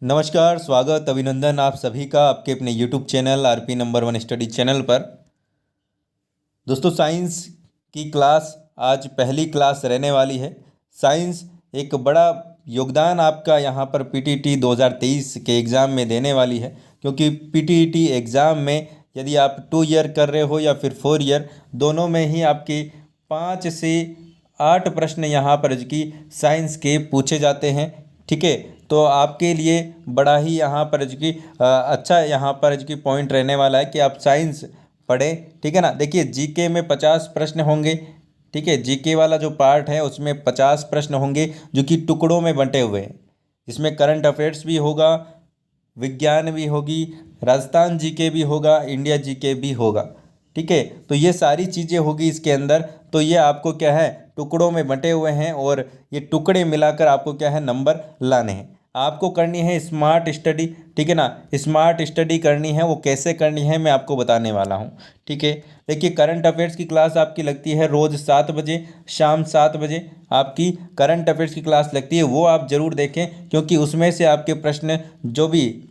नमस्कार, स्वागत, अभिनंदन आप सभी का आपके अपने YouTube channel RP number one study channel पर। दोस्तों, साइंस की क्लास आज पहली क्लास रहने वाली है। साइंस एक बड़ा योगदान आपका यहाँ पर पीटीटी 2023 के एग्ज़ाम में देने वाली है, क्योंकि पीटीटी एग्ज़ाम में यदि आप 2 ईयर कर रहे हो या फिर 4 ईयर, दोनों में ही आपके 5 से 8 प्रश्न यहाँ पर की साइंस के पूछे जाते हैं। ठीक है, तो आपके लिए बड़ा ही यहाँ पर की अच्छा यहाँ पर की पॉइंट रहने वाला है कि आप साइंस पढ़ें। ठीक है ना। देखिए, जीके में 50 प्रश्न होंगे। ठीक है, जीके वाला जो पार्ट है उसमें 50 प्रश्न होंगे जो कि टुकड़ों में बंटे हुए हैं। इसमें करंट अफेयर्स भी होगा, विज्ञान भी होगी, राजस्थान जीके भी होगा, इंडिया जीके भी होगा। ठीक है, तो ये सारी चीज़ें होगी इसके अंदर। तो ये आपको क्या है, टुकड़ों में बंटे हुए हैं और ये टुकड़े मिलाकर आपको क्या है, नंबर लाने हैं। आपको करनी है स्मार्ट स्टडी। ठीक है ना। स्मार्ट स्टडी करनी है, वो कैसे करनी है मैं आपको बताने वाला हूँ। ठीक है, देखिए, करंट अफेयर्स की क्लास आपकी लगती है रोज़ 7 बजे, शाम 7 बजे आपकी करंट अफेयर्स की क्लास लगती है। वो आप ज़रूर देखें, क्योंकि उसमें से आपके प्रश्न जो भी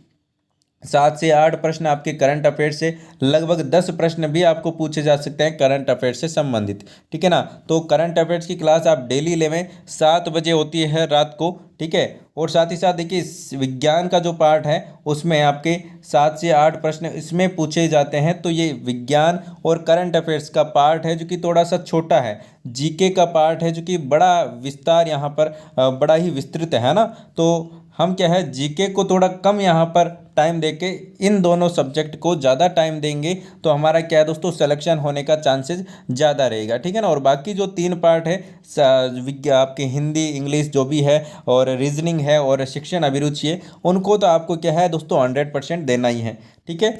7 से 8 प्रश्न आपके करंट अफेयर्स से, लगभग 10 प्रश्न भी आपको पूछे जा सकते हैं करंट अफेयर्स से संबंधित। ठीक है ना। तो करंट अफेयर्स की क्लास आप डेली लेवें, 7 बजे होती है रात को। ठीक है, और साथ ही साथ देखिए, विज्ञान का जो पार्ट है उसमें आपके 7 से 8 प्रश्न इसमें पूछे जाते हैं। तो ये विज्ञान और करंट अफेयर्स का पार्ट है जो कि थोड़ा सा छोटा है। जीके का पार्ट है जो कि बड़ा विस्तार यहाँ पर बड़ा ही विस्तृत है ना। तो हम क्या है, जीके को थोड़ा कम यहाँ पर टाइम देके इन दोनों सब्जेक्ट को ज़्यादा टाइम देंगे तो हमारा क्या है दोस्तों, सिलेक्शन होने का चांसेस ज़्यादा रहेगा। ठीक है ना। और बाकी जो 3 पार्ट है, आपके हिंदी इंग्लिश जो भी है और रीजनिंग है और शिक्षण अभिरुचि है, उनको तो आपको क्या है दोस्तों 100% देना ही है। ठीक है,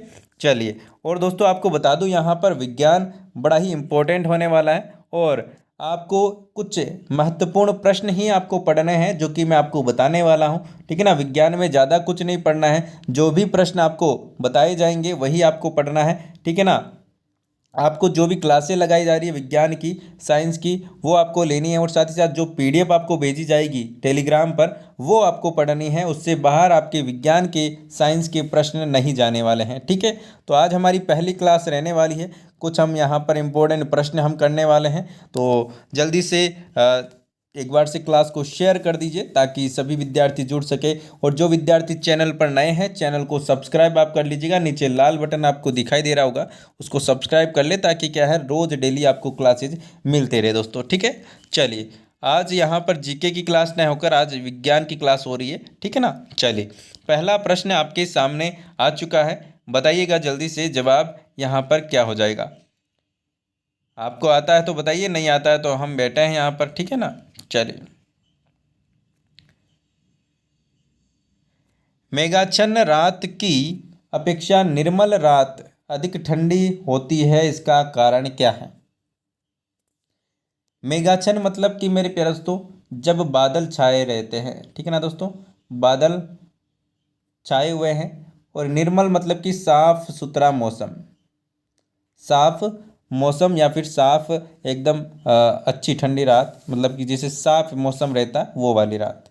चलिए। और दोस्तों, आपको बता दूं यहाँ पर विज्ञान बड़ा ही इम्पोर्टेंट होने वाला है और आपको कुछ महत्वपूर्ण प्रश्न ही आपको पढ़ने हैं जो कि मैं आपको बताने वाला हूं। ठीक है ना। विज्ञान में ज़्यादा कुछ नहीं पढ़ना है, जो भी प्रश्न आपको बताए जाएंगे वही आपको पढ़ना है। ठीक है ना। आपको जो भी क्लासें लगाई जा रही है विज्ञान की, साइंस की, वो आपको लेनी है और साथ ही साथ जो पीडीएफ आपको भेजी जाएगी टेलीग्राम पर, वो आपको पढ़नी है। उससे बाहर आपके विज्ञान के, साइंस के प्रश्न नहीं जाने वाले हैं। ठीक है, तो आज हमारी पहली क्लास रहने वाली है। कुछ हम यहाँ पर इम्पोर्टेंट प्रश्न हम करने वाले हैं, तो जल्दी से एक बार से क्लास को शेयर कर दीजिए ताकि सभी विद्यार्थी जुड़ सके। और जो विद्यार्थी चैनल पर नए हैं, चैनल को सब्सक्राइब आप कर लीजिएगा। नीचे लाल बटन आपको दिखाई दे रहा होगा, उसको सब्सक्राइब कर ले ताकि क्या है, रोज़ डेली आपको क्लासेज मिलते रहे दोस्तों। ठीक है, चलिए। आज यहाँ पर जीके की क्लास नहीं होकर आज विज्ञान की क्लास हो रही है। ठीक है ना। चलिए, पहला प्रश्न आपके सामने आ चुका है। बताइएगा जल्दी से जवाब यहाँ पर क्या हो जाएगा। आपको आता है तो बताइए, नहीं आता है तो हम बैठे हैं यहाँ पर। ठीक है ना। चलिए, मेघाच्छन्न रात की अपेक्षा निर्मल रात अधिक ठंडी होती है, इसका कारण क्या है। मेघाच्छन्न मतलब कि मेरे प्यारे दोस्तों, जब बादल छाए रहते हैं। ठीक है ना दोस्तों, बादल छाए हुए हैं। और निर्मल मतलब कि साफ सुथरा मौसम, साफ मौसम या फिर साफ एकदम अच्छी ठंडी रात, मतलब कि जैसे साफ मौसम रहता है वो वाली रात।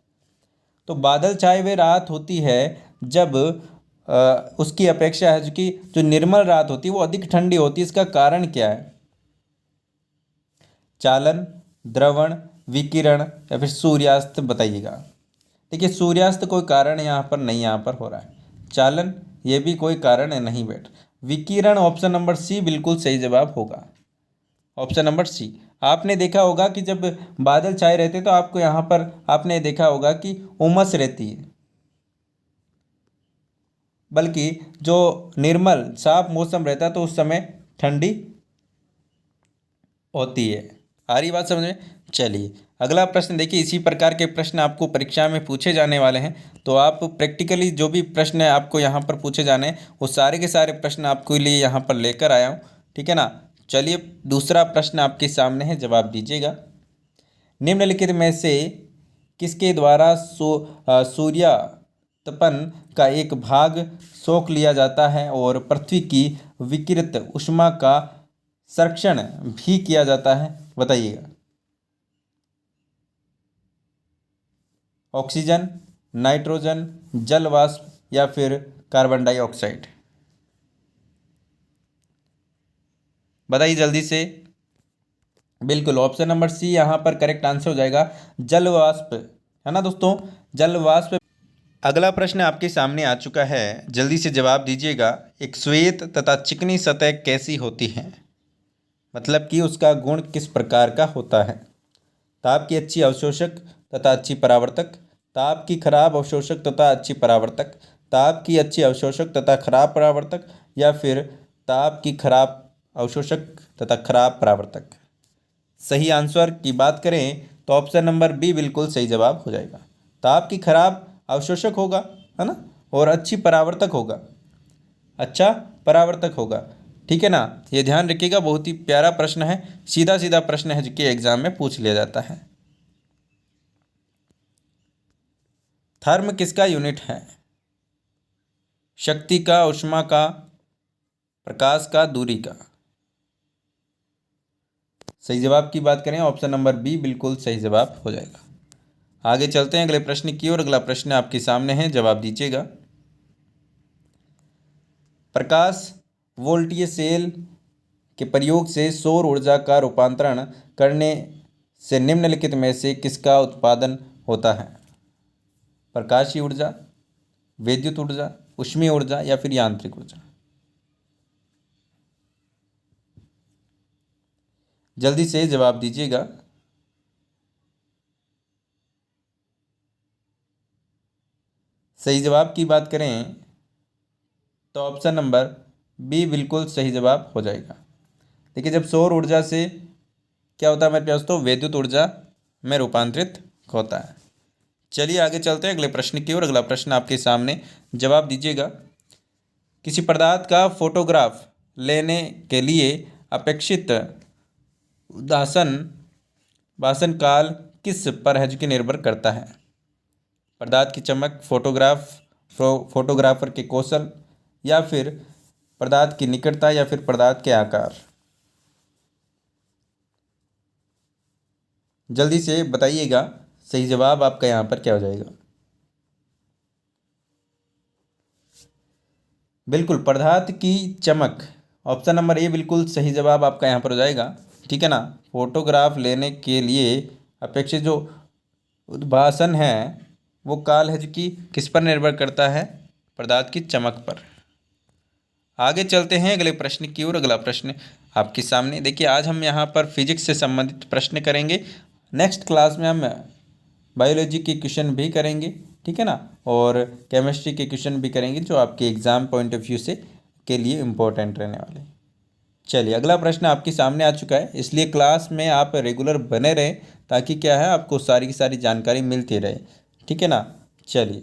तो बादल छाए हुए रात होती है जब उसकी अपेक्षा है जो कि जो निर्मल रात होती है वो अधिक ठंडी होती है। इसका कारण क्या है। चालन, द्रवण, विकिरण या फिर सूर्यास्त, बताइएगा। देखिए, सूर्यास्त कोई कारण यहाँ पर नहीं, यहाँ पर हो रहा है। चालन, ये भी कोई कारण है नहीं बैठ। विकिरण ऑप्शन नंबर सी बिल्कुल सही जवाब होगा। Option number C. आपने देखा होगा कि जब बादल छाए रहते तो आपको यहाँ पर आपने देखा होगा कि उमस रहती है, बल्कि जो निर्मल साफ मौसम रहता है तो उस समय ठंडी होती है। आ रही बात समझ में। चलिए, अगला प्रश्न देखिए। इसी प्रकार के प्रश्न आपको परीक्षा में पूछे जाने वाले हैं, तो आप प्रैक्टिकली जो भी प्रश्न है आपको यहाँ पर पूछे जाने हैं, वो सारे के सारे प्रश्न आपके लिए यहाँ पर लेकर आया हूँ। ठीक है ना। चलिए, दूसरा प्रश्न आपके सामने है, जवाब दीजिएगा। निम्नलिखित में से किसके द्वारा सूर्यतपन का एक भाग सोख लिया जाता है और पृथ्वी की विकिरित ऊष्मा का संरक्षण भी किया जाता है, बताइएगा। ऑक्सीजन, नाइट्रोजन, जल वाष्प या फिर कार्बन डाइऑक्साइड? बताइए जल्दी से। बिल्कुल ऑप्शन नंबर सी यहाँ पर करेक्ट आंसर हो जाएगा, जल वाष्प, है ना दोस्तों, जल वाष्प। अगला प्रश्न आपके सामने आ चुका है, जल्दी से जवाब दीजिएगा। एक श्वेत तथा चिकनी सतह कैसी होती है, मतलब कि उसका गुण किस प्रकार का होता है? ताप की अच्छी अवशोषक तथा अच्छी परावर्तक, ताप की खराब अवशोषक तथा अच्छी परावर्तक, ताप की अच्छी अवशोषक तथा खराब परावर्तक, या फिर ताप की खराब अवशोषक तथा खराब परावर्तक? सही आंसर की बात करें तो ऑप्शन नंबर बी बिल्कुल सही जवाब हो जाएगा। ताप की खराब अवशोषक होगा, है ना, और अच्छी परावर्तक होगा, अच्छा परावर्तक होगा। ठीक है ना, ये ध्यान रखिएगा, बहुत ही प्यारा प्रश्न है, सीधा सीधा प्रश्न है जो कि एग्जाम में पूछ लिया जाता है। थर्म किसका यूनिट है? शक्ति का, ऊष्मा का, प्रकाश का, दूरी का? सही जवाब की बात करें ऑप्शन नंबर बी बिल्कुल सही जवाब हो जाएगा। आगे चलते हैं अगले प्रश्न की ओर। अगला प्रश्न आपके सामने है, जवाब दीजिएगा। प्रकाश वोल्टीय सेल के प्रयोग से सौर ऊर्जा का रूपांतरण करने से निम्नलिखित में से किसका उत्पादन होता है? प्रकाशीय ऊर्जा, विद्युत ऊर्जा, ऊष्मीय ऊर्जा या फिर यांत्रिक ऊर्जा? जल्दी से जवाब दीजिएगा। सही जवाब की बात करें तो ऑप्शन नंबर बी बिल्कुल सही जवाब हो जाएगा। देखिए, जब सौर ऊर्जा से क्या होता है हमारे पास, तो विद्युत ऊर्जा में रूपांतरित होता है। चलिए आगे चलते हैं अगले प्रश्न की ओर। अगला प्रश्न आपके सामने, जवाब दीजिएगा। किसी पदार्थ का फोटोग्राफ लेने के लिए अपेक्षित उदासन भाषण काल किस पर है जो कि निर्भर करता है? पदार्थ की चमक, फोटोग्राफर के कौशल, या फिर पदार्थ की निकटता, या फिर पदार्थ के आकार? जल्दी से बताइएगा, सही जवाब आपका यहाँ पर क्या हो जाएगा? बिल्कुल पदार्थ की चमक, ऑप्शन नंबर ए बिल्कुल सही जवाब आपका यहाँ पर हो जाएगा। ठीक है ना, फोटोग्राफ लेने के लिए अपेक्षित जो उद्भासन है वो काल है जो कि किस पर निर्भर करता है? पदार्थ की चमक पर। आगे चलते हैं अगले प्रश्न की ओर। अगला प्रश्न आपके सामने, देखिए आज हम यहाँ पर फिजिक्स से संबंधित प्रश्न करेंगे। नेक्स्ट क्लास में हम बायोलॉजी के क्वेश्चन भी करेंगे, ठीक है ना, और केमिस्ट्री के क्वेश्चन भी करेंगे जो आपके एग्ज़ाम पॉइंट ऑफ व्यू से के लिए इम्पोर्टेंट रहने वाले। चलिए अगला प्रश्न आपके सामने आ चुका है, इसलिए क्लास में आप रेगुलर बने रहें ताकि क्या है आपको सारी की सारी जानकारी मिलती रहे। ठीक है ना, चलिए,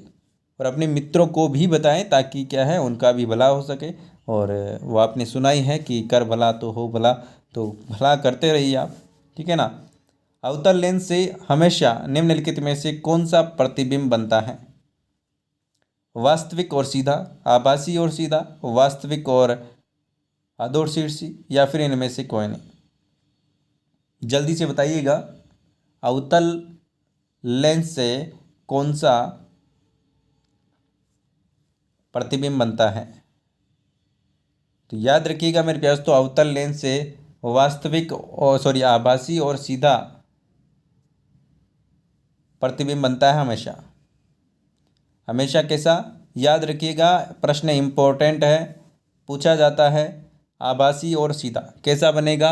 और अपने मित्रों को भी बताएं ताकि क्या है उनका भी भला हो सके। और वो आपने सुना ही है कि कर भला तो हो भला, तो भला करते रहिए आप। ठीक है ना, अवतल लेंस से हमेशा निम्नलिखित में से कौन सा प्रतिबिंब बनता है? वास्तविक और सीधा, आभासी और सीधा, वास्तविक और आदर्शी, या फिर इनमें से कोई नहीं? जल्दी से बताइएगा, अवतल लेंस से कौन सा प्रतिबिंब बनता है? तो याद रखिएगा मेरे प्यास, तो अवतल लेंस से वास्तविक और आभासी और सीधा प्रतिबिंब बनता है हमेशा। हमेशा कैसा, याद रखिएगा, प्रश्न इम्पोर्टेंट है, पूछा जाता है। आभासी और सीधा कैसा बनेगा?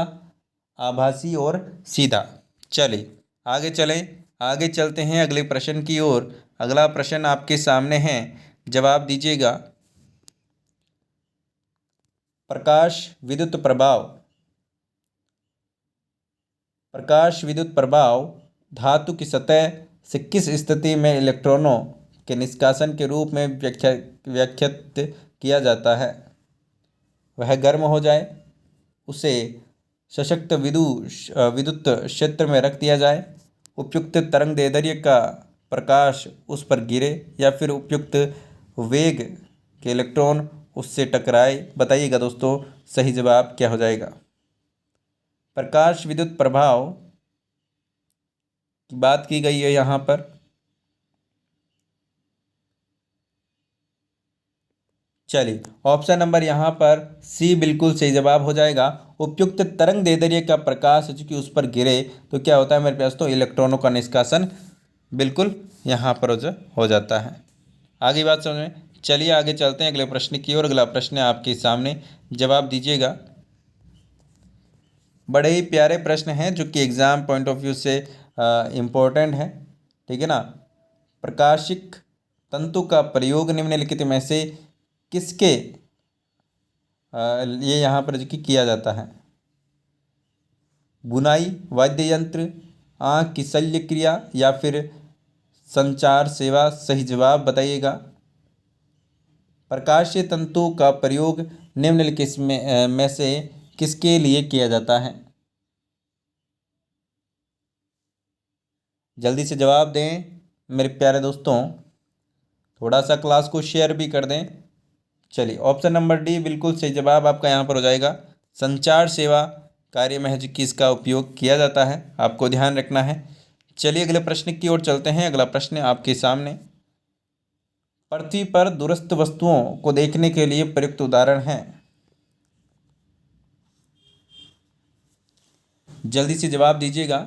आभासी और सीधा। चलिए आगे चलें, आगे चलते हैं अगले प्रश्न की ओर। अगला प्रश्न आपके सामने है, जवाब दीजिएगा। प्रकाश विद्युत प्रभाव धातु की सतह से किस स्थिति में इलेक्ट्रॉनों के निष्कासन के रूप में व्याख्यात किया जाता है? वह गर्म हो जाए, उसे सशक्त विद्युत क्षेत्र में रख दिया जाए, उपयुक्त तरंग दैर्ध्य का प्रकाश उस पर गिरे, या फिर उपयुक्त वेग के इलेक्ट्रॉन उससे टकराए? बताइएगा दोस्तों, सही जवाब क्या हो जाएगा? प्रकाश विद्युत प्रभाव की बात की गई है यहाँ पर। चलिए ऑप्शन नंबर यहाँ पर सी बिल्कुल सही जवाब हो जाएगा। उपयुक्त तरंग दैर्ध्य का प्रकाश चूंकि उस पर गिरे तो क्या होता है मेरे पास, तो इलेक्ट्रॉनों का निष्कासन बिल्कुल यहाँ पर हो जाता है। आगे बात समझ में। चलिए आगे चलते हैं अगले प्रश्न की ओर। अगला प्रश्न आपके सामने, जवाब दीजिएगा। बड़े ही प्यारे प्रश्न हैं जो कि एग्ज़ाम पॉइंट ऑफ व्यू से इम्पोर्टेंट है, ठीक है ना। प्रकाशिक तंतु का प्रयोग निम्नलिखित में से किसके ये यहाँ पर जो कि किया जाता है। बुनाई, वाद्य यंत्र, आँख की शल्य क्रिया या फिर संचार सेवा। सही जवाब बताइएगा। प्रकाशीय तंतु का प्रयोग निम्नलिखित में से किसके लिए किया जाता है। जल्दी से जवाब दें मेरे प्यारे दोस्तों, थोड़ा सा क्लास को शेयर भी कर दें। चलिए ऑप्शन नंबर डी बिल्कुल सही जवाब आपका यहाँ पर हो जाएगा। संचार सेवा कार्य में है जो कि इसका उपयोग किया जाता है, आपको ध्यान रखना है। चलिए अगले प्रश्न की ओर चलते हैं। अगला प्रश्न आपके सामने, पृथ्वी पर दूरस्थ वस्तुओं को देखने के लिए प्रयुक्त उदाहरण है। जल्दी से जवाब दीजिएगा।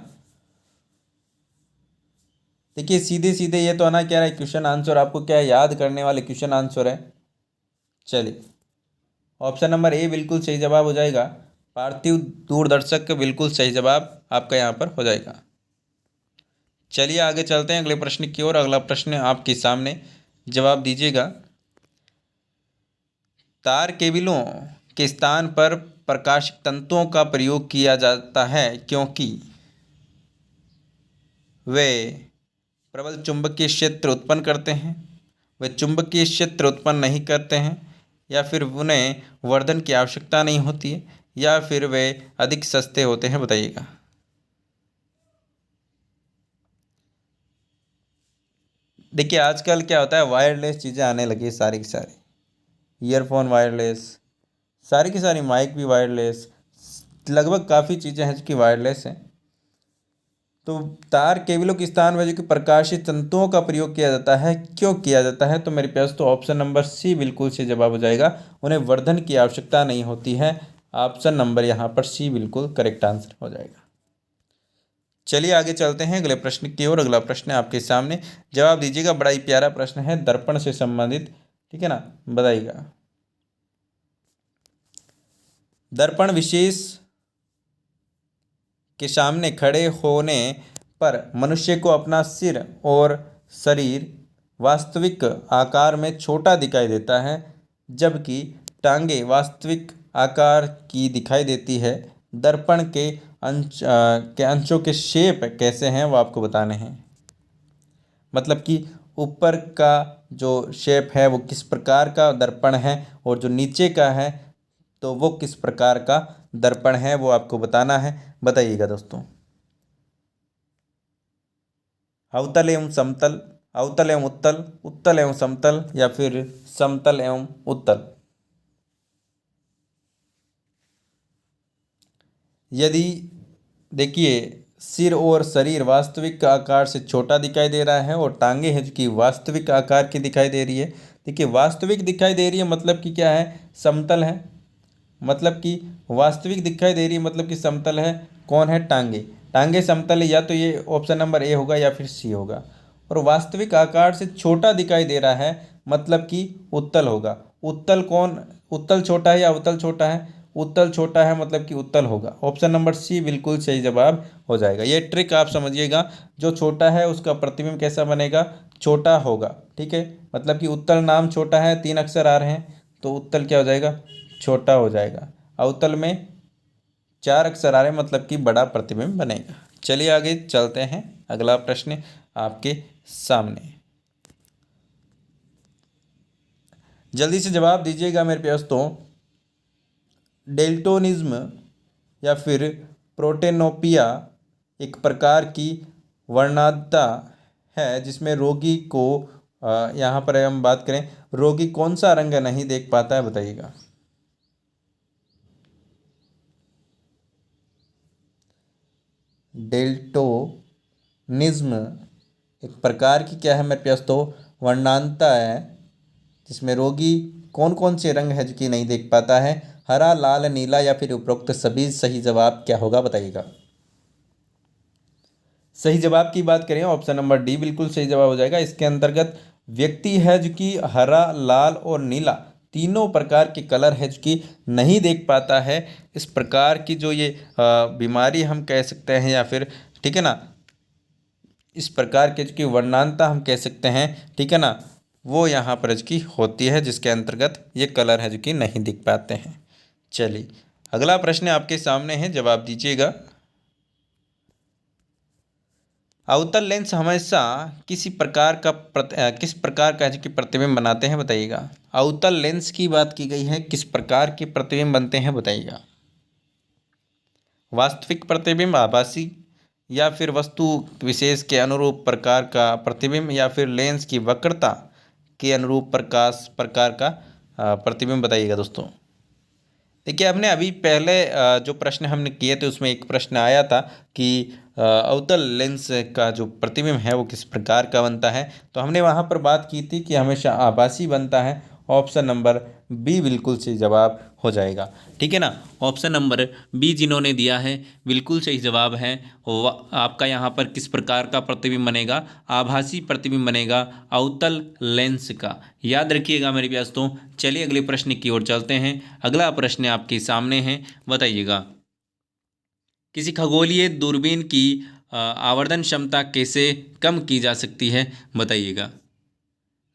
देखिए सीधे सीधे ये तो आना क्या है, क्वेश्चन आंसर आपको क्या है, याद करने वाले क्वेश्चन आंसर है। चलिए ऑप्शन नंबर ए बिल्कुल सही जवाब हो जाएगा। पार्थिव दूरदर्शक बिल्कुल सही जवाब आपका यहाँ पर हो जाएगा। चलिए आगे चलते हैं अगले प्रश्न की ओर। अगला प्रश्न आपके सामने, जवाब दीजिएगा। तार केबलों के स्थान पर प्रकाशिक तंतुओं का प्रयोग किया जाता है क्योंकि वे प्रबल चुंबकीय क्षेत्र उत्पन्न करते हैं, वे चुंबकीय क्षेत्र उत्पन्न नहीं करते हैं, या फिर उन्हें वर्धन की आवश्यकता नहीं होती है, या फिर वे अधिक सस्ते होते हैं। बताइएगा। देखिए आजकल क्या होता है, वायरलेस चीज़ें आने लगी है सारी की सारी। ईयरफोन वायरलेस, सारी की सारी माइक भी वायरलेस, लगभग काफ़ी चीज़ें हैं जो कि वायरलेस हैं। तो तार केबलों के स्थान पर जो कि प्रकाशित तंतुओं का प्रयोग किया जाता है, क्यों किया जाता है, तो मेरे पास तो ऑप्शन नंबर सी बिल्कुल से जवाब हो जाएगा। उन्हें वर्धन की आवश्यकता नहीं होती है। ऑप्शन नंबर यहाँ पर सी बिल्कुल करेक्ट आंसर हो जाएगा। चलिए आगे चलते हैं अगले प्रश्न की ओर। अगला प्रश्न आपके सामने, जवाब दीजिएगा। बड़ा ही प्यारा प्रश्न है, दर्पण से संबंधित, ठीक है ना। बताइएगा। दर्पण विशेष के सामने खड़े होने पर मनुष्य को अपना सिर और शरीर वास्तविक आकार में छोटा दिखाई देता है, जबकि टांगे वास्तविक आकार की दिखाई देती है। दर्पण के अंशों के शेप कैसे हैं वो आपको बताने हैं। मतलब कि ऊपर का जो शेप है वो किस प्रकार का दर्पण है, और जो नीचे का है तो वो किस प्रकार का दर्पण है वो आपको बताना है। बताइएगा दोस्तों। अवतल एवं समतल, अवतल एवं उत्तल, उत्तल एवं समतल, या फिर समतल एवं उत्तल। यदि देखिए सिर और शरीर वास्तविक आकार से छोटा दिखाई दे रहा है, और टांगे हैं जो कि वास्तविक आकार की दिखाई दे रही है। देखिए वास्तविक दिखाई दे रही है मतलब कि क्या है, समतल है। मतलब कि वास्तविक दिखाई दे रही है मतलब कि समतल है। कौन है, टांगे। टांगे समतल है, या तो ये ऑप्शन नंबर ए होगा या फिर सी होगा। और वास्तविक आकार से छोटा दिखाई दे रहा है मतलब कि उत्तल होगा। उत्तल कौन, उत्तल छोटा है या अवतल छोटा है, उत्तल छोटा है मतलब कि उत्तल होगा। ऑप्शन नंबर सी बिल्कुल सही जवाब हो जाएगा। ये ट्रिक आप समझिएगा, जो छोटा है उसका प्रतिबिंब कैसा बनेगा, छोटा होगा, ठीक है। मतलब कि उत्तल नाम छोटा है, 3 अक्षर आ रहे हैं, तो उत्तल क्या हो जाएगा, छोटा हो जाएगा। अवतल में 4 अक्षर आ रहे हैं मतलब कि बड़ा प्रतिबिंब बनेगा। चलिए आगे चलते हैं। अगला प्रश्न आपके सामने, जल्दी से जवाब दीजिएगा मेरे प्यास तो। डेल्टोनिज्म या फिर प्रोटेनोपिया एक प्रकार की वर्णांधता है जिसमें रोगी को यहाँ पर हम बात करें, रोगी कौन सा रंग नहीं देख पाता है। बताइएगा। डेल्टोनिज्म एक प्रकार की क्या है मेरे पास तो, वर्णांधता है जिसमें रोगी कौन कौन से रंग है जो कि नहीं देख पाता है? हरा, लाल, नीला या फिर उपरोक्त सभी। सही जवाब क्या होगा बताइएगा। सही जवाब की बात करें, ऑप्शन नंबर डी बिल्कुल सही जवाब हो जाएगा। इसके अंतर्गत व्यक्ति है जो कि हरा, लाल और नीला तीनों प्रकार के कलर है जो कि नहीं देख पाता है। इस प्रकार की जो ये बीमारी हम कह सकते हैं, या फिर ठीक है ना, इस प्रकार के जो कि वर्णांता हम कह सकते हैं, ठीक है ना, वो यहाँ पर जो कि होती है, जिसके अंतर्गत ये कलर है जो कि नहीं दिख पाते हैं। चलिए अगला प्रश्न आपके सामने है, जवाब दीजिएगा। अवतल लेंस हमेशा किस प्रकार का है जो कि प्रतिबिंब बनाते हैं बताइएगा। अवतल लेंस की बात की गई है, किस प्रकार के प्रतिबिंब बनते हैं बताइएगा। वास्तविक प्रतिबिंब, आभासी, या फिर वस्तु विशेष के अनुरूप प्रकार का प्रतिबिंब, या फिर लेंस की वक्रता के अनुरूप प्रकार का प्रतिबिंब बताइएगा दोस्तों। देखिए हमने अभी पहले जो प्रश्न हमने किए थे उसमें एक प्रश्न आया था कि अवतल लेंस का जो प्रतिबिंब है वो किस प्रकार का बनता है, तो हमने वहाँ पर बात की थी कि हमेशा आभासी बनता है। ऑप्शन नंबर बी बिल्कुल सही जवाब हो जाएगा, ठीक है ना। ऑप्शन नंबर बी जिन्होंने दिया है बिल्कुल सही जवाब है। आपका यहाँ पर किस प्रकार का प्रतिबिंब बनेगा? आभासी प्रतिबिंब बनेगा अवतल लेंस का। याद रखिएगा मेरे दोस्तों। चलिए अगले प्रश्न की ओर चलते हैं। अगला प्रश्न आपके सामने है, बताइएगा। किसी खगोलीय दूरबीन की आवर्धन क्षमता कैसे कम की जा सकती है बताइएगा।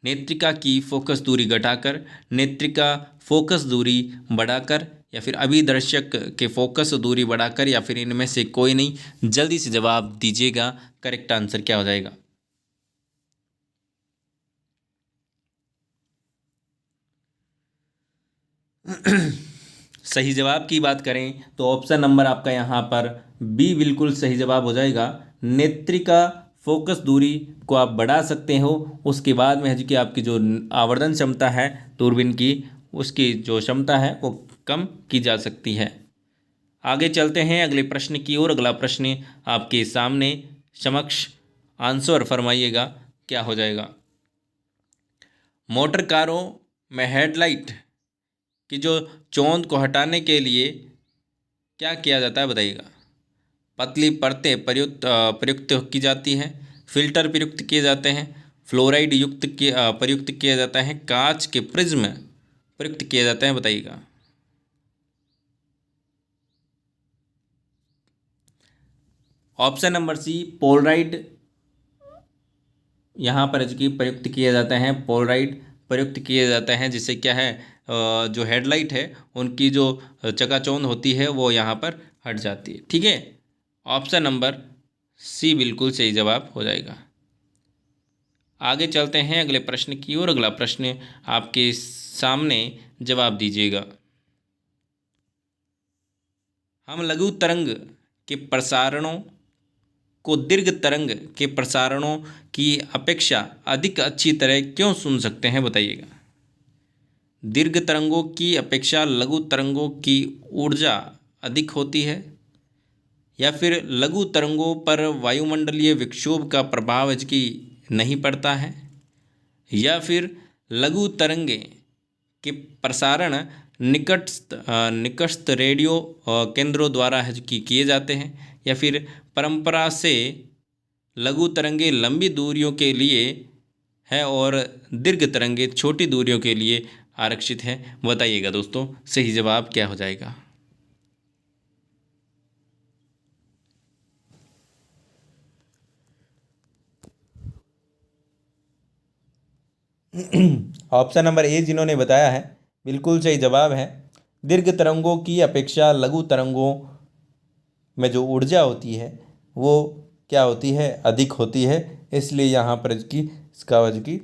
नेत्रिका की फोकस दूरी घटाकर, नेत्रिका फोकस दूरी बढ़ाकर, या फिर अभिदर्शक के फोकस दूरी बढ़ाकर, या फिर इनमें से कोई नहीं। जल्दी से जवाब दीजिएगा, करेक्ट आंसर क्या हो जाएगा। सही जवाब की बात करें तो ऑप्शन नंबर आपका यहाँ पर बी बिल्कुल सही जवाब हो जाएगा। नेत्रिका फोकस दूरी को आप बढ़ा सकते हो, उसके बाद में है कि आपकी जो आवर्धन क्षमता है दूरबीन की, उसकी जो क्षमता है वो कम की जा सकती है। आगे चलते हैं अगले प्रश्न की ओर। अगला प्रश्न आपके सामने समक्ष, आंसर फरमाइएगा क्या हो जाएगा। मोटर कारों में हेडलाइट कि जो चौंध को हटाने के लिए क्या किया जाता है बताइएगा। पतली परतें प्रयुक्त की जाती हैं, फिल्टर प्रयुक्त किए जाते हैं, फ्लोराइड प्रयुक्त किया जाता है, कांच के प्रिज्म प्रयुक्त किए जाते हैं बताइएगा। ऑप्शन नंबर सी पोलराइड यहाँ पर जो प्रयुक्त किया जाता है, पोलराइड प्रयुक्त किया जाता है, जिससे क्या है जो हेडलाइट है उनकी जो चकाचौंध होती है वो यहाँ पर हट जाती है, ठीक है। ऑप्शन नंबर सी बिल्कुल सही जवाब हो जाएगा। आगे चलते हैं अगले प्रश्न की ओर। अगला प्रश्न आपके सामने, जवाब दीजिएगा। हम लघु तरंग के प्रसारणों को दीर्घ तरंग के प्रसारणों की अपेक्षा अधिक अच्छी तरह क्यों सुन सकते हैं बताइएगा। दीर्घ तरंगों की अपेक्षा लघु तरंगों की ऊर्जा अधिक होती है, या फिर लघु तरंगों पर वायुमंडलीय विक्षोभ का प्रभाव इसकी नहीं पड़ता है, या फिर लघु तरंगे के प्रसारण निकटस्थ रेडियो केंद्रों द्वारा है कि किए जाते हैं, या फिर परंपरा से लघु तरंगे लंबी दूरियों के लिए है और दीर्घ तरंगे छोटी दूरियों के लिए आरक्षित है। बताइएगा दोस्तों सही जवाब क्या हो जाएगा। ऑप्शन नंबर ए जिन्होंने बताया है बिल्कुल सही जवाब है। दीर्घ तरंगों की अपेक्षा लघु तरंगों में जो ऊर्जा होती है वो क्या होती है, अधिक होती है। इसलिए यहाँ पर इसका वजह की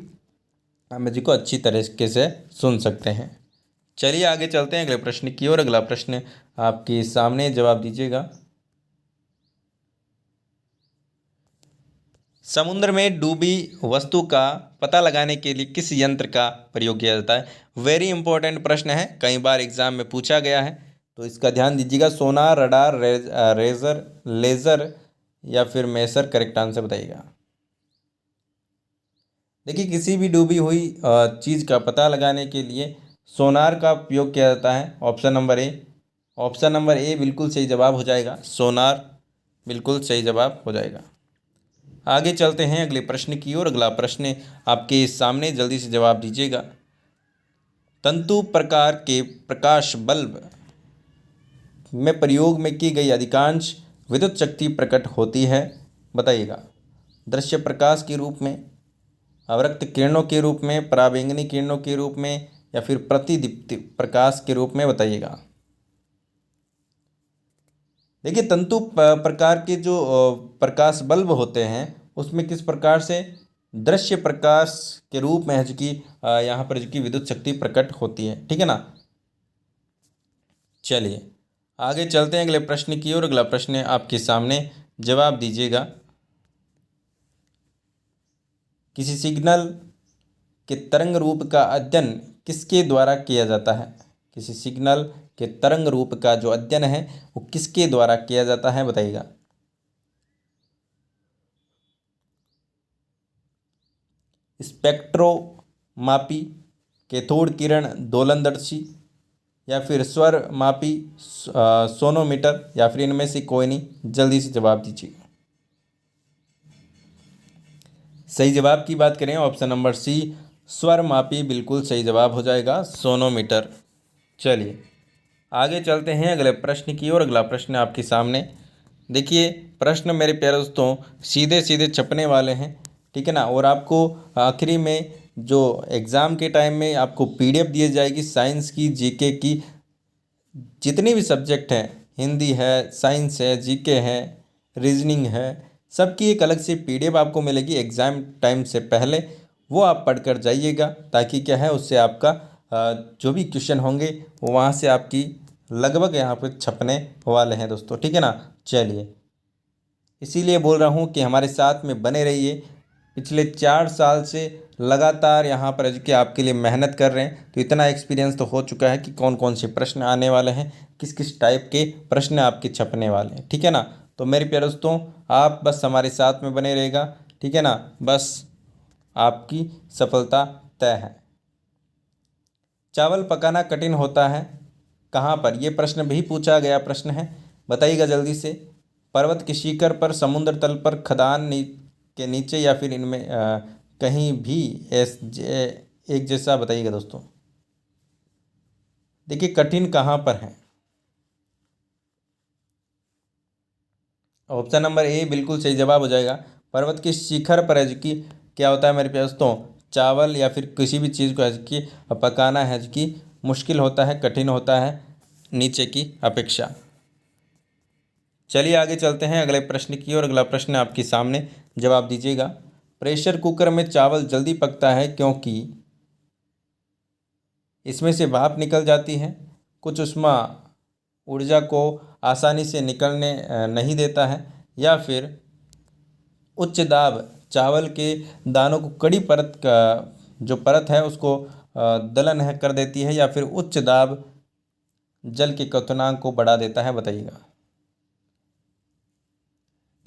हम को अच्छी तरीके से सुन सकते हैं। चलिए आगे चलते हैं अगले प्रश्न की ओर। अगला प्रश्न आपके सामने, जवाब दीजिएगा। समुद्र में डूबी वस्तु का पता लगाने के लिए किस यंत्र का प्रयोग किया जाता है? वेरी इंपॉर्टेंट प्रश्न है, कई बार एग्जाम में पूछा गया है, तो इसका ध्यान दीजिएगा। सोनार, रडार, रेजर, लेजर, या फिर मेसर। करेक्ट आंसर बताइएगा। देखिए, किसी भी डूबी हुई चीज़ का पता लगाने के लिए सोनार का उपयोग किया जाता है। ऑप्शन नंबर ए बिल्कुल सही जवाब हो जाएगा। सोनार बिल्कुल सही जवाब हो जाएगा। आगे चलते हैं अगले प्रश्न की ओर। अगला प्रश्न आपके सामने, जल्दी से जवाब दीजिएगा। तंतु प्रकार के प्रकाश बल्ब में प्रयोग में की गई अधिकांश विद्युत शक्ति प्रकट होती है, बताइएगा। दृश्य प्रकाश के रूप में, अवरक्त किरणों के रूप में, पराबैंगनी किरणों के रूप में, या फिर प्रतिदीप्ति प्रकाश के रूप में, बताइएगा। देखिए, तंतु प्रकार के जो प्रकाश बल्ब होते हैं उसमें किस प्रकार से दृश्य प्रकाश के रूप में है जो कि यहाँ पर जो कि विद्युत शक्ति प्रकट होती है, ठीक है ना। चलिए आगे चलते हैं अगले प्रश्न की ओर। अगला प्रश्न आपके सामने, जवाब दीजिएगा। किसी सिग्नल के तरंग रूप का अध्ययन किसके द्वारा किया जाता है? किसी सिग्नल के तरंग रूप का जो अध्ययन है वो किसके द्वारा किया जाता है, बताइएगा। स्पेक्ट्रोमापी, कैथोड किरण दोलनदर्शी, या फिर स्वर मापी सोनोमीटर, या फिर इनमें से कोई नहीं। जल्दी से जवाब दीजिए। सही जवाब की बात करें, ऑप्शन नंबर सी स्वर मापी बिल्कुल सही जवाब हो जाएगा, सोनोमीटर। चलिए आगे चलते हैं अगले प्रश्न की ओर। अगला प्रश्न आपके सामने, देखिए प्रश्न मेरे प्यारे दोस्तों सीधे सीधे छपने वाले हैं, ठीक है ना। और आपको आखिरी में जो एग्ज़ाम के टाइम में आपको पीडीएफ दी जाएगी साइंस की, जीके की, जितने भी सब्जेक्ट हैं, हिंदी है, साइंस है, जीके है, रीजनिंग है, सबकी एक अलग से पीडीएफ आपको मिलेगी एग्ज़ाम टाइम से पहले। वो आप पढ़कर जाइएगा, ताकि क्या है उससे आपका जो भी क्वेश्चन होंगे वो वहाँ से आपकी लगभग यहाँ पर छपने वाले हैं दोस्तों, ठीक है ना। चलिए इसीलिए बोल रहा हूँ कि हमारे साथ में बने रहिए। पिछले 4 साल से लगातार यहाँ पर जो कि आपके लिए मेहनत कर रहे हैं, तो इतना एक्सपीरियंस तो हो चुका है कि कौन कौन से प्रश्न आने वाले हैं, किस किस टाइप के प्रश्न आपके छपने वाले हैं, ठीक है ना। तो मेरे प्यारे दोस्तों आप बस हमारे साथ में बने रहेगा, ठीक है ना। बस आपकी सफलता तय है। चावल पकाना कठिन होता है कहाँ पर? ये प्रश्न भी पूछा गया प्रश्न है, बताइएगा जल्दी से। पर्वत के शिखर पर, समुद्र तल पर, के नीचे, या फिर इनमें कहीं भी एक जैसा, बताइएगा दोस्तों। देखिए कठिन कहाँ पर है? ऑप्शन नंबर ए बिल्कुल सही जवाब हो जाएगा। पर्वत के शिखर पर है जो कि क्या होता है मेरे प्यारे दोस्तों, चावल या फिर किसी भी चीज़ को है जो कि पकाना है जो कि मुश्किल होता है, कठिन होता है नीचे की अपेक्षा। चलिए आगे चलते हैं अगले प्रश्न की ओर। अगला प्रश्न आपके सामने, जवाब दीजिएगा। प्रेशर कुकर में चावल जल्दी पकता है क्योंकि इसमें से भाप निकल जाती है, कुछ ऊष्मा ऊर्जा को आसानी से निकलने नहीं देता है, या फिर उच्च दाब चावल के दानों को कड़ी परत का जो परत है उसको दलन है कर देती है, या फिर उच्च दाब जल के क्वथनांक को बढ़ा देता है, बताइएगा।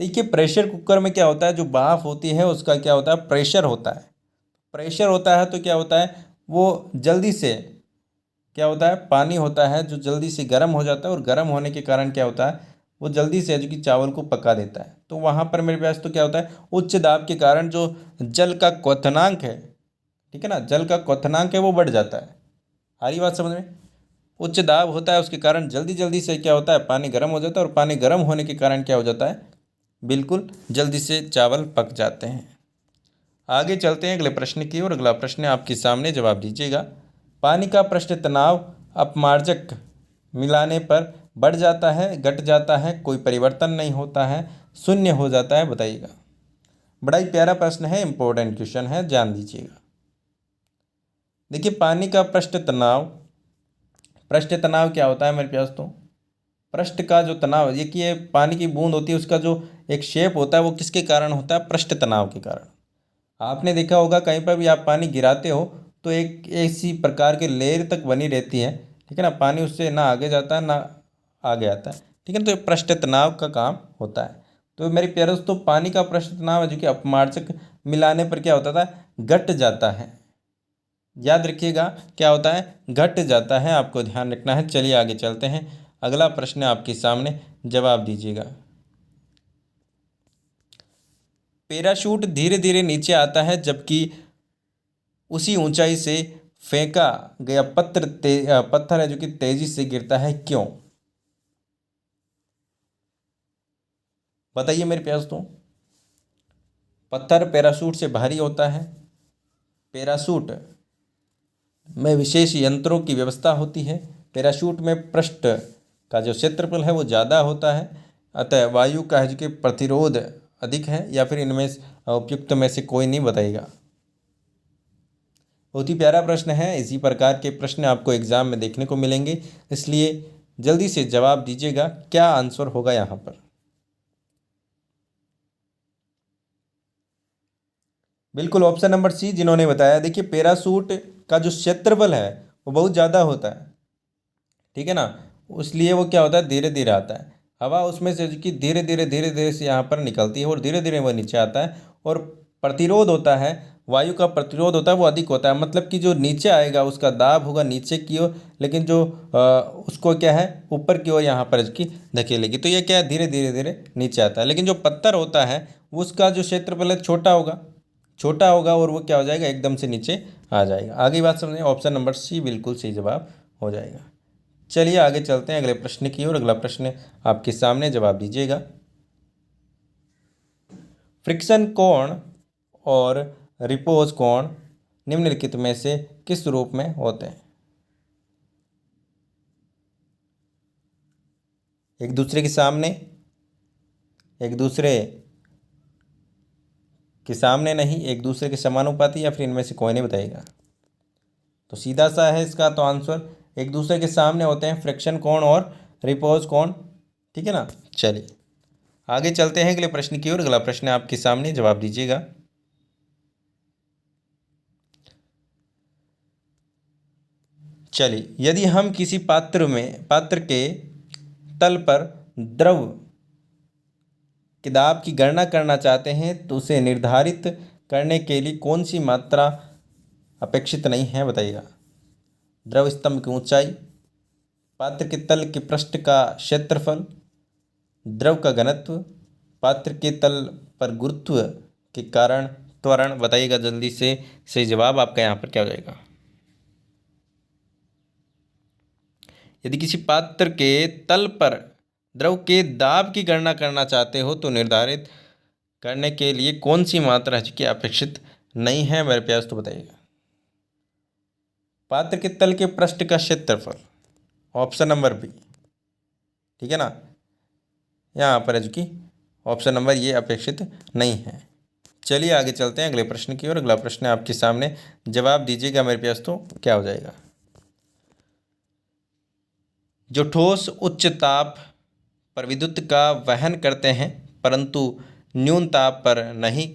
देखिए प्रेशर कुकर में क्या होता है, जो भाप होती है उसका क्या होता है, प्रेशर होता है। प्रेशर होता है तो क्या होता है, वो जल्दी से क्या होता है, पानी होता है जो जल्दी से गर्म हो जाता है, और गर्म होने के कारण क्या होता है, वो जल्दी से जो कि चावल को पका देता है। तो वहाँ पर मेरे पास तो क्या होता है, उच्च दाब के कारण जो जल का क्वथनांक है, ठीक है ना, जल का क्वथनांक है वो बढ़ जाता है। आ रही बात समझ में? उच्च दाब होता है उसके कारण जल्दी जल्दी से क्या होता है, पानी गर्म हो जाता है, और पानी गर्म होने के कारण क्या हो जाता है, बिल्कुल जल्दी से चावल पक जाते हैं। आगे चलते हैं अगले प्रश्न की ओर। अगला प्रश्न आपके सामने, जवाब दीजिएगा। पानी का पृष्ठ तनाव अपमार्जक मिलाने पर बढ़ जाता है, घट जाता है, कोई परिवर्तन नहीं होता है, शून्य हो जाता है, बताइएगा। बड़ा ही प्यारा प्रश्न है, इंपॉर्टेंट क्वेश्चन है, ध्यान दीजिएगा। देखिए पानी का पृष्ठ तनाव क्या होता है मेरे प्यास दोस्तों, पृष्ठ का जो तनाव, ये कि ये पानी की बूंद होती है उसका जो एक शेप होता है वो किसके कारण होता है, पृष्ठ तनाव के कारण। आपने देखा होगा कहीं पर भी आप पानी गिराते हो तो एक ऐसी प्रकार के लेयर तक बनी रहती है, ठीक है ना, पानी उससे ना आगे जाता है ना आगे आता है, ठीक है ना। तो ये पृष्ठ तनाव का काम होता है। तो मेरे प्यारे दोस्तों पानी का पृष्ठ तनाव है जो कि अपमार्जक मिलाने पर क्या होता था, घट जाता है। याद रखिएगा क्या होता है, घट जाता है, आपको ध्यान रखना है। चलिए आगे चलते हैं, अगला प्रश्न आपके सामने, जवाब दीजिएगा। पैराशूट धीरे धीरे नीचे आता है जबकि उसी ऊंचाई से फेंका गया पत्थर है जो कि तेजी से गिरता है, क्यों? बताइए मेरे प्यार दोस्तों। पत्थर पैराशूट से भारी होता है, पैराशूट में विशेष यंत्रों की व्यवस्था होती है, पैराशूट में पृष्ठ का जो क्षेत्रफल है वो ज़्यादा होता है, अतः वायु का है जो कि प्रतिरोध अधिक है, या फिर इनमें उपयुक्त में से कोई नहीं बताएगा। बहुत ही प्यारा प्रश्न है। इसी प्रकार के प्रश्न आपको एग्जाम में देखने को मिलेंगे, इसलिए जल्दी से जवाब दीजिएगा, क्या आंसर होगा यहाँ पर। बिल्कुल ऑप्शन नंबर सी जिन्होंने बताया। देखिए पैराशूट का जो क्षेत्रफल है वो बहुत ज़्यादा होता है, ठीक है ना, इसलिए वो क्या होता है, धीरे धीरे आता है। हवा उसमें से कि धीरे धीरे से यहाँ पर निकलती है और धीरे धीरे वो नीचे आता है। और प्रतिरोध होता है, वायु का प्रतिरोध होता है वो अधिक होता है, मतलब कि जो नीचे आएगा उसका दाब होगा नीचे की ओर, लेकिन जो उसको क्या है ऊपर की ओर यहाँ पर इसकी धकेलेगी, तो ये क्या है, धीरे धीरे नीचे आता है। लेकिन जो पत्थर होता है उसका जो क्षेत्रफल है छोटा होगा और वो क्या हो जाएगा, एकदम से नीचे आ जाएगा। आगे बात समझें, ऑप्शन नंबर सी बिल्कुल सही जवाब हो जाएगा। चलिए आगे चलते हैं अगले प्रश्न की ओर। अगला प्रश्न आपके सामने, जवाब दीजिएगा। फ्रिक्शन कोण और रिपोज कोण निम्नलिखित में से किस रूप में होते हैं? एक दूसरे के सामने, एक दूसरे के सामने नहीं, एक दूसरे के समानुपाती, या फिर इनमें से कोई नहीं बताएगा। तो सीधा सा है इसका तो आंसर, एक दूसरे के सामने होते हैं फ्रिक्शन कोण और रिपोज कोण, ठीक है ना। चलिए आगे चलते हैं अगले प्रश्न की ओर। अगला प्रश्न आपके सामने, जवाब दीजिएगा। चलिए, यदि हम किसी पात्र के तल पर द्रव के दाब की गणना करना चाहते हैं तो उसे निर्धारित करने के लिए कौन सी मात्रा अपेक्षित नहीं है, बताइएगा। द्रव स्तंभ की ऊंचाई, पात्र के तल के पृष्ठ का क्षेत्रफल, द्रव का घनत्व, पात्र के तल पर गुरुत्व के कारण त्वरण, बताइएगा जल्दी से। सही जवाब आपका यहाँ पर क्या हो जाएगा। यदि किसी पात्र के तल पर द्रव के दाब की गणना करना चाहते हो तो निर्धारित करने के लिए कौन सी मात्रा है कि अपेक्षित नहीं है, मेरे प्यास, तो बताइएगा। पात्र के तल के पृष्ठ का क्षेत्रफल, ऑप्शन नंबर बी, ठीक है ना। यहाँ पर है कि ऑप्शन नंबर ये अपेक्षित नहीं है। चलिए आगे चलते हैं अगले प्रश्न की ओर। अगला प्रश्न आपके सामने, जवाब दीजिएगा मेरे प्यास, तो क्या हो जाएगा। जो ठोस उच्च ताप पर विद्युत का वहन करते हैं परंतु न्यून ताप पर नहीं,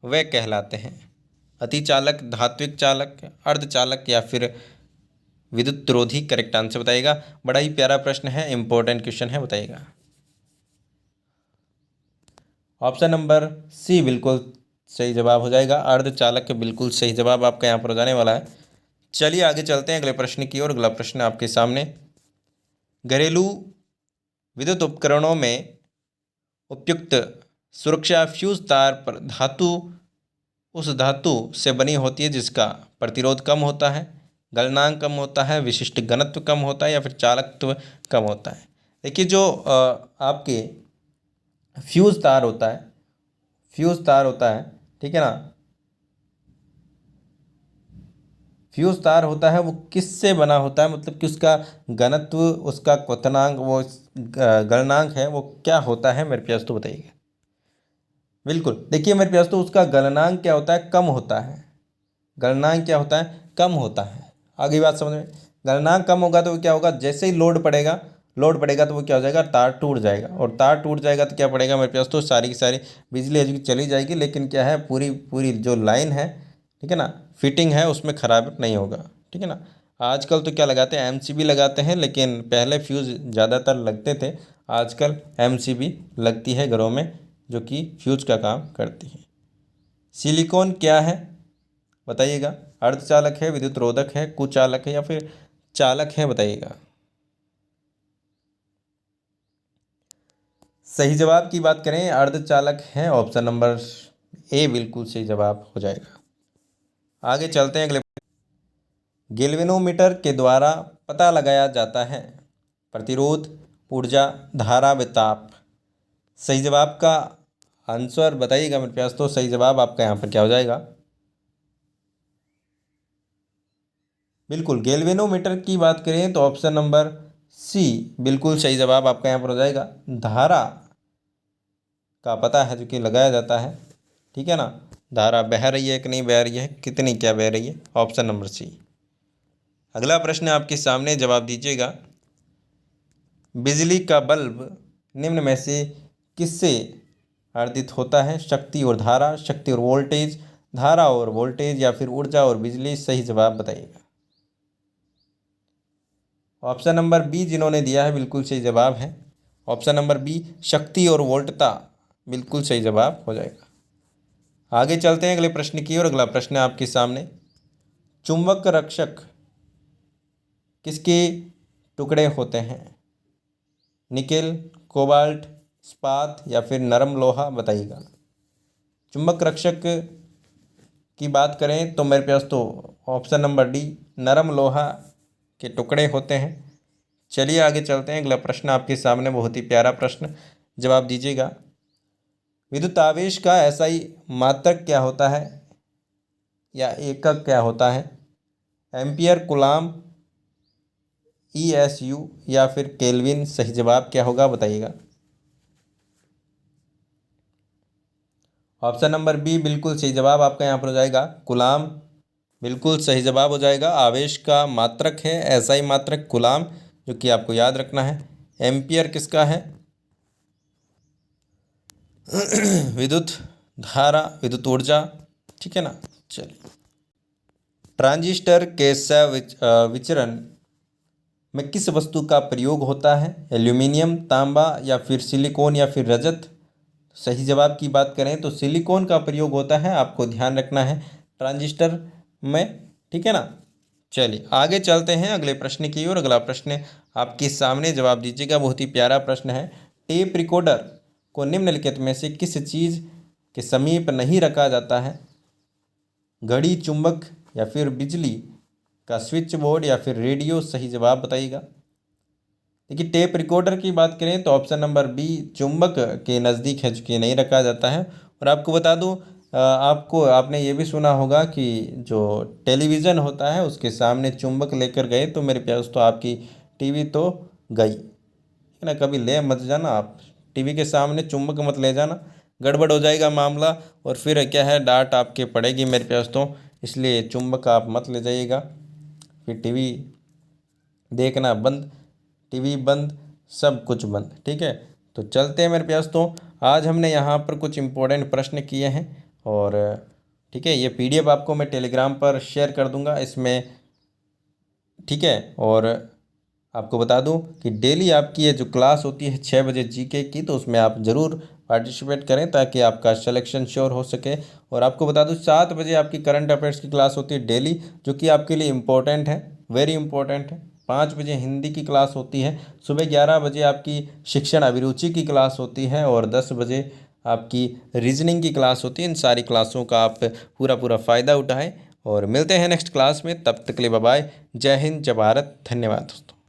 वे कहलाते हैं अतिचालक, धात्विक चालक, अर्धचालक, या फिर विद्युतरोधी। करेक्ट आंसर बताइएगा। बड़ा ही प्यारा प्रश्न है, इंपॉर्टेंट क्वेश्चन है, बताइएगा। ऑप्शन नंबर सी बिल्कुल सही जवाब हो जाएगा, अर्धचालक बिल्कुल सही जवाब आपका यहाँ पर हो जाने वाला है। चलिए आगे चलते हैं अगले प्रश्न की ओर। अगला प्रश्न आपके सामने, घरेलू विद्युत उपकरणों में उपयुक्त सुरक्षा फ्यूज तार पर उस धातु से बनी होती है जिसका प्रतिरोध कम होता है, गलनांक कम होता है, विशिष्ट घनत्व कम होता है, या फिर चालकत्व कम होता है। देखिए जो आपके फ्यूज तार होता है, ठीक है ना, फ्यूज तार होता है वो किससे बना होता है, मतलब कि उसका घनत्व, उसका क्वथनांक, वो गलनांक है वो क्या होता है, मेरे प्यास तो बताइएगा। बिल्कुल, देखिए मेरे प्यास तो उसका गलनांक क्या होता है, कम होता है। गलनांक क्या होता है, कम होता है। आगे बात समझ में, गलनांक कम होगा तो क्या होगा, जैसे ही लोड पड़ेगा तो वो क्या हो जाएगा, तार टूट जाएगा, और तार टूट जाएगा तो क्या पड़ेगा मेरे पास, तो सारी की सारी बिजली है जो कि चली जाएगी, लेकिन क्या है, पूरी जो लाइन है, ठीक है ना, फिटिंग है उसमें ख़राब नहीं होगा, ठीक है ना। आजकल तो क्या लगाते हैं, एमसीबी लगाते हैं, लेकिन पहले फ्यूज़ ज़्यादातर लगते थे, आजकल एमसीबी लगती है घरों में जो कि फ्यूज का काम करती है। सिलिकॉन क्या है, बताइएगा। अर्धचालक है, विद्युत रोधक है, कुचालक है या फिर चालक है, बताइएगा। सही जवाब की बात करें अर्धचालक है, ऑप्शन नंबर ए बिल्कुल सही जवाब हो जाएगा। आगे चलते हैं अगले। गैल्वेनोमीटर के द्वारा पता लगाया जाता है प्रतिरोध, ऊर्जा, धारा व ताप। सही जवाब का आंसर बताइएगा मेरे प्यास। तो सही जवाब आपका यहाँ पर क्या हो जाएगा? बिल्कुल गैल्वेनोमीटर की बात करें तो ऑप्शन नंबर सी बिल्कुल सही जवाब आपका यहाँ पर हो जाएगा। धारा का पता है जो कि लगाया जाता है, ठीक है ना। धारा बह रही है कि नहीं बह रही है, कितनी क्या बह रही है, ऑप्शन नंबर सी। अगला प्रश्न आपके सामने, जवाब दीजिएगा। बिजली का बल्ब निम्न में से किससे अर्धित होता है? शक्ति और धारा, शक्ति और वोल्टेज, धारा और वोल्टेज या फिर ऊर्जा और बिजली। सही जवाब बताइएगा। ऑप्शन नंबर बी जिन्होंने दिया है बिल्कुल सही जवाब है। ऑप्शन नंबर बी शक्ति और वोल्टता बिल्कुल सही जवाब हो जाएगा। आगे चलते हैं अगले प्रश्न की ओर। अगला प्रश्न है आपके सामने। चुंबक रक्षक किसके टुकड़े होते हैं? निकेल, कोबाल्ट, इस्पात या फिर नरम लोहा, बताइएगा। चुंबक रक्षक की बात करें तो मेरे पास तो ऑप्शन नंबर डी नरम लोहा के टुकड़े होते हैं। चलिए आगे चलते हैं। अगला प्रश्न आपके सामने, बहुत ही प्यारा प्रश्न, जवाब दीजिएगा। विद्युत आवेश का एसआई मात्रक क्या होता है या एकक क्या होता है? एम्पियर, कूलाम, ईएसयू या फिर केल्विन। सही जवाब क्या होगा, बताइएगा। ऑप्शन नंबर बी बिल्कुल सही जवाब आपका यहाँ पर हो जाएगा। कूलाम बिल्कुल सही जवाब हो जाएगा। आवेश का मात्रक है एसआई मात्रक कूलाम, जो कि आपको याद रखना है। एम्पियर किसका है? विद्युत धारा, विद्युत ऊर्जा, ठीक है ना। चलिए, ट्रांजिस्टर के विचरण में किस वस्तु का प्रयोग होता है? एल्यूमिनियम, तांबा या फिर सिलिकॉन या फिर रजत। सही जवाब की बात करें तो सिलिकॉन का प्रयोग होता है, आपको ध्यान रखना है ट्रांजिस्टर में, ठीक है ना। चलिए आगे चलते हैं अगले प्रश्न की ओर। अगला प्रश्न आपके सामने, जवाब दीजिएगा। बहुत ही प्यारा प्रश्न है। टेप रिकॉर्डर को निम्नलिखित में से किस चीज़ के समीप नहीं रखा जाता है? घड़ी, चुंबक या फिर बिजली का स्विच बोर्ड या फिर रेडियो। सही जवाब बताइएगा। देखिए, टेप रिकॉर्डर की बात करें तो ऑप्शन नंबर बी चुंबक के नज़दीक है, जो कि नहीं रखा जाता है। और आपको बता दूं, आपने ये भी सुना होगा कि जो टेलीविज़न होता है उसके सामने चुंबक लेकर गए तो मेरे प्यास तो आपकी टीवी तो गई, है ना। कभी ले मत जाना आप, टीवी के सामने चुंबक मत ले जाना, गड़बड़ हो जाएगा मामला और फिर क्या है डांट आपके पड़ेगी मेरे प्यास तो। इसलिए चुंबक आप मत ले जाइएगा, फिर टीवी देखना बंद, टीवी बंद, सब कुछ बंद, ठीक है। तो चलते हैं मेरे प्यास तो। आज हमने यहाँ पर कुछ इम्पोर्टेंट प्रश्न किए हैं और ठीक है, ये पीडीएफ आपको मैं टेलीग्राम पर शेयर कर दूँगा इसमें, ठीक है। और आपको बता दूं कि डेली आपकी ये जो क्लास होती है 6 बजे जीके की, तो उसमें आप ज़रूर पार्टिसिपेट करें ताकि आपका सिलेक्शन श्योर हो सके। और आपको बता दूं 7 बजे आपकी करंट अफेयर्स की क्लास होती है डेली, जो कि आपके लिए इम्पोर्टेंट है, वेरी इंपॉर्टेंट है। 5 बजे हिंदी की क्लास होती है। सुबह 11 बजे आपकी शिक्षण अभिरुचि की क्लास होती है और 10 बजे आपकी रीजनिंग की क्लास होती है। इन सारी क्लासों का आप पूरा पूरा फ़ायदा उठाएं और मिलते हैं नेक्स्ट क्लास में। तब तक के लिए बाय बाय। जय हिंद, जय भारत, धन्यवाद दोस्तों।